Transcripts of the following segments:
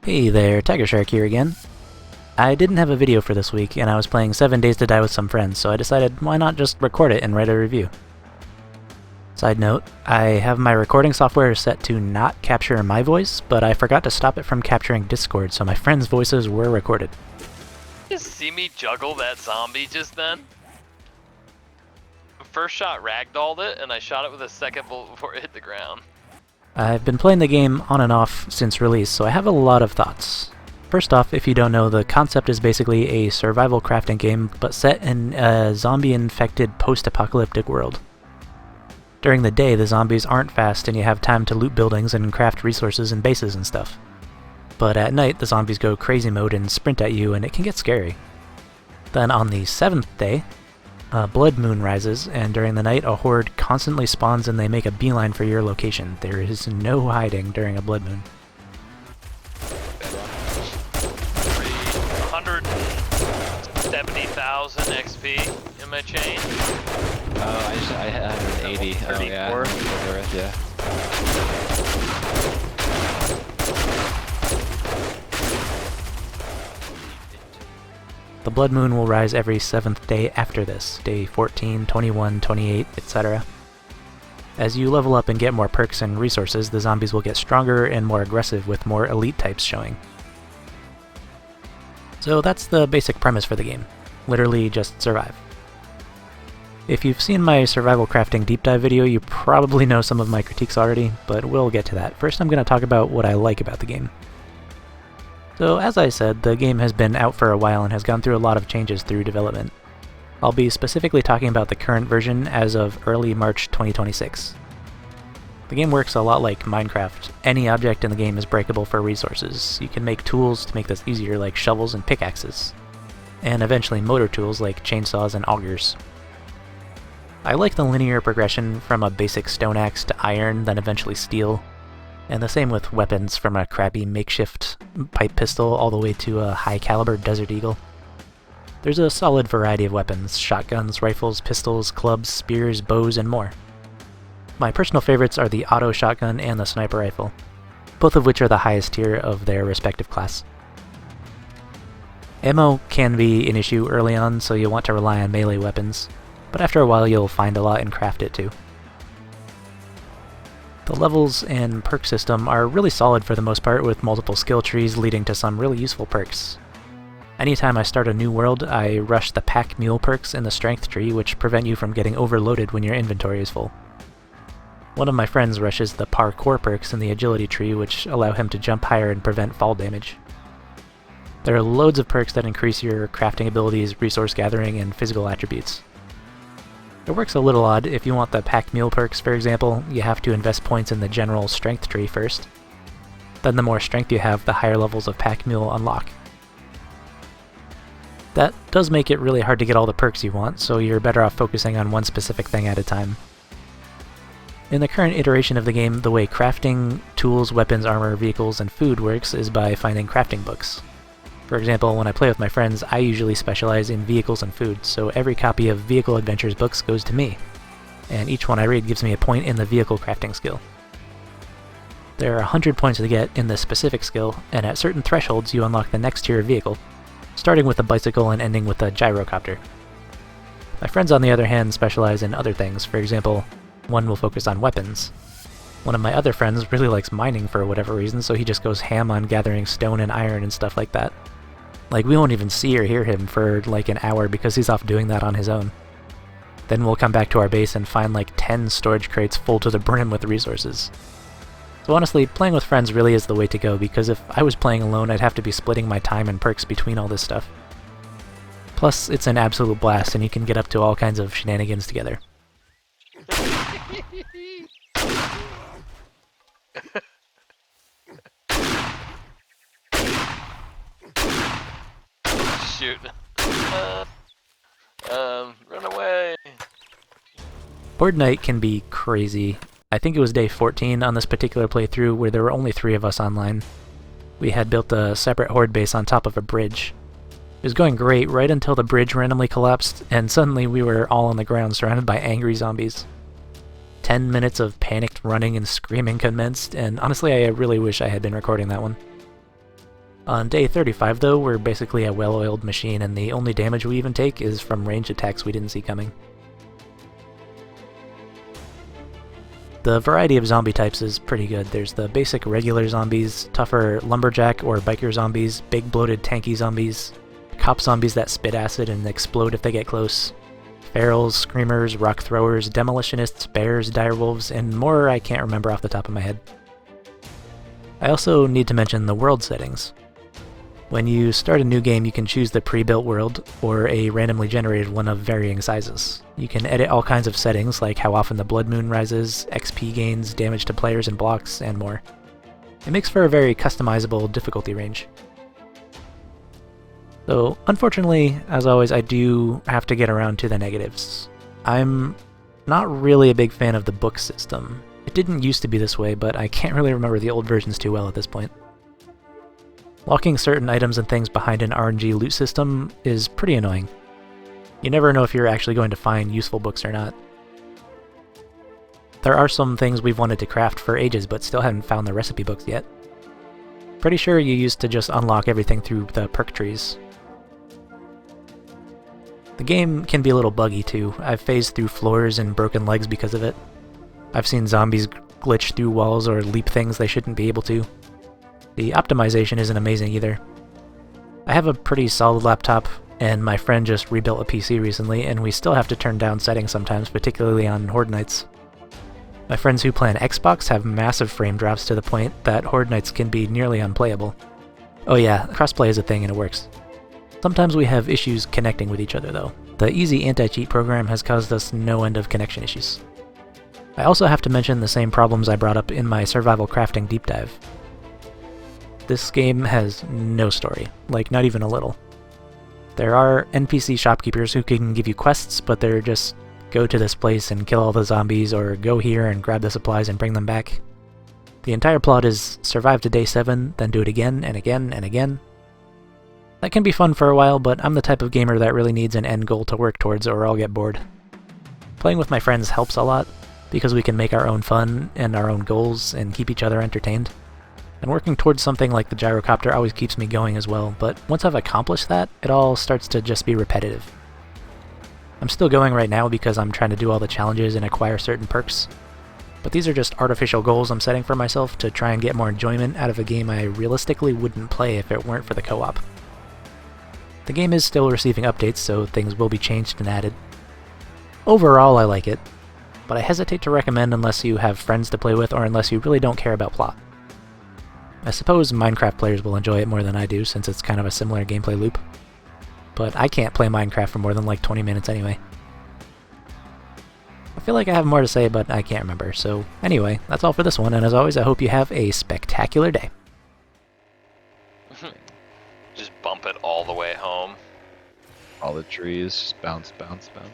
Hey there, TigerShark here again. I didn't have a video for this week, and I was playing 7 Days to Die with some friends, so I decided why not just record it and write a review. Side note, I have my recording software set to not capture my voice, but I forgot to stop it from capturing Discord, so my friends' voices were recorded. Just see me juggle that zombie just then? First shot ragdolled it, and I shot it with a second bullet before it hit the ground. I've been playing the game on and off since release, so I have a lot of thoughts. First off, if you don't know, the concept is basically a survival crafting game, but set in a zombie-infected post-apocalyptic world. During the day, the zombies aren't fast and you have time to loot buildings and craft resources and bases and stuff. But at night, the zombies go crazy mode and sprint at you, and it can get scary. Then on the 7th day, a blood moon rises, and during the night a horde constantly spawns and they make a beeline for your location. There is no hiding during a blood moon. 170,000 XP in my chain. Oh, I had 180. Oh yeah. Yeah. The blood moon will rise every 7th day after this, day 14, 21, 28, etc. As you level up and get more perks and resources, the zombies will get stronger and more aggressive with more elite types showing. So that's the basic premise for the game. Literally just survive. If you've seen my survival crafting deep dive video, you probably know some of my critiques already, but we'll get to that. First I'm going to talk about what I like about the game. So as I said, the game has been out for a while and has gone through a lot of changes through development. I'll be specifically talking about the current version as of early March 2026. The game works a lot like Minecraft. Any object in the game is breakable for resources. You can make tools to make this easier, like shovels and pickaxes, and eventually motor tools like chainsaws and augers. I like the linear progression from a basic stone axe to iron, then eventually steel. And the same with weapons, from a crappy makeshift pipe pistol all the way to a high-caliber Desert Eagle. There's a solid variety of weapons: shotguns, rifles, pistols, clubs, spears, bows, and more. My personal favorites are the auto shotgun and the sniper rifle, both of which are the highest tier of their respective class. Ammo can be an issue early on, so you'll want to rely on melee weapons, but after a while you'll find a lot and craft it too. The levels and perk system are really solid for the most part, with multiple skill trees leading to some really useful perks. Anytime I start a new world, I rush the pack mule perks in the strength tree, which prevent you from getting overloaded when your inventory is full. One of my friends rushes the parkour perks in the agility tree, which allow him to jump higher and prevent fall damage. There are loads of perks that increase your crafting abilities, resource gathering, and physical attributes. It works a little odd. If you want the pack mule perks, for example, you have to invest points in the general strength tree first. Then the more strength you have, the higher levels of pack mule unlock. That does make it really hard to get all the perks you want, so you're better off focusing on one specific thing at a time. In the current iteration of the game, the way crafting, tools, weapons, armor, vehicles, and food works is by finding crafting books. For example, when I play with my friends, I usually specialize in vehicles and food, so every copy of Vehicle Adventures books goes to me, and each one I read gives me a point in the vehicle crafting skill. There are 100 points to get in this specific skill, and at certain thresholds you unlock the next tier of vehicle, starting with a bicycle and ending with a gyrocopter. My friends, on the other hand, specialize in other things. For example, one will focus on weapons. One of my other friends really likes mining for whatever reason, so he just goes ham on gathering stone and iron and stuff like that. Like, we won't even see or hear him for like an hour because he's off doing that on his own. Then we'll come back to our base and find like 10 storage crates full to the brim with resources. So honestly, playing with friends really is the way to go, because if I was playing alone, I'd have to be splitting my time and perks between all this stuff. Plus, it's an absolute blast, and you can get up to all kinds of shenanigans together. Shoot. Run away. Board night can be crazy. I think it was day 14 on this particular playthrough where there were only 3 of us online. We had built a separate horde base on top of a bridge. It was going great right until the bridge randomly collapsed, and suddenly we were all on the ground surrounded by angry zombies. 10 minutes of panicked running and screaming commenced, and honestly I really wish I had been recording that one. On day 35 though, we're basically a well-oiled machine, and the only damage we even take is from ranged attacks we didn't see coming. The variety of zombie types is pretty good. There's the basic regular zombies, tougher lumberjack or biker zombies, big bloated tanky zombies, cop zombies that spit acid and explode if they get close, ferals, screamers, rock throwers, demolitionists, bears, direwolves, and more I can't remember off the top of my head. I also need to mention the world settings. When you start a new game, you can choose the pre-built world, or a randomly generated one of varying sizes. You can edit all kinds of settings, like how often the blood moon rises, XP gains, damage to players and blocks, and more. It makes for a very customizable difficulty range. So, unfortunately, as always, I do have to get around to the negatives. I'm not really a big fan of the book system. It didn't used to be this way, but I can't really remember the old versions too well at this point. Locking certain items and things behind an RNG loot system is pretty annoying. You never know if you're actually going to find useful books or not. There are some things we've wanted to craft for ages but still haven't found the recipe books yet. Pretty sure you used to just unlock everything through the perk trees. The game can be a little buggy too. I've phased through floors and broken legs because of it. I've seen zombies glitch through walls or leap things they shouldn't be able to. The optimization isn't amazing either. I have a pretty solid laptop, and my friend just rebuilt a PC recently, and we still have to turn down settings sometimes, particularly on Horde nights. My friends who play on Xbox have massive frame drops to the point that Horde nights can be nearly unplayable. Oh yeah, crossplay is a thing and it works. Sometimes we have issues connecting with each other though. The easy anti-cheat program has caused us no end of connection issues. I also have to mention the same problems I brought up in my survival crafting deep dive. This game has no story, like not even a little. There are NPC shopkeepers who can give you quests, but they're just go to this place and kill all the zombies, or go here and grab the supplies and bring them back. The entire plot is survive to day 7, then do it again and again and again. That can be fun for a while, but I'm the type of gamer that really needs an end goal to work towards or I'll get bored. Playing with my friends helps a lot, because we can make our own fun and our own goals and keep each other entertained. And working towards something like the gyrocopter always keeps me going as well, but once I've accomplished that, it all starts to just be repetitive. I'm still going right now because I'm trying to do all the challenges and acquire certain perks, but these are just artificial goals I'm setting for myself to try and get more enjoyment out of a game I realistically wouldn't play if it weren't for the co-op. The game is still receiving updates, so things will be changed and added. Overall, I like it, but I hesitate to recommend unless you have friends to play with or unless you really don't care about plot. I suppose Minecraft players will enjoy it more than I do, since it's kind of a similar gameplay loop. But I can't play Minecraft for more than like 20 minutes anyway. I feel like I have more to say, but I can't remember. So anyway, that's all for this one, and as always, I hope you have a spectacular day. Just bump it all the way home. All the trees, just bounce, bounce, bounce.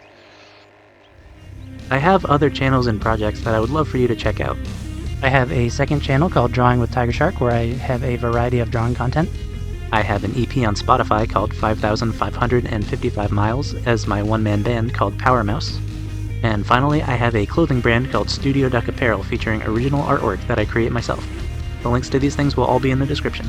I have other channels and projects that I would love for you to check out. I have a second channel called Drawing with TigerShark, where I have a variety of drawing content. I have an EP on Spotify called 5,555 Miles as my one-man band called Power Mouse. And finally, I have a clothing brand called Studio Duck Apparel featuring original artwork that I create myself. The links to these things will all be in the description.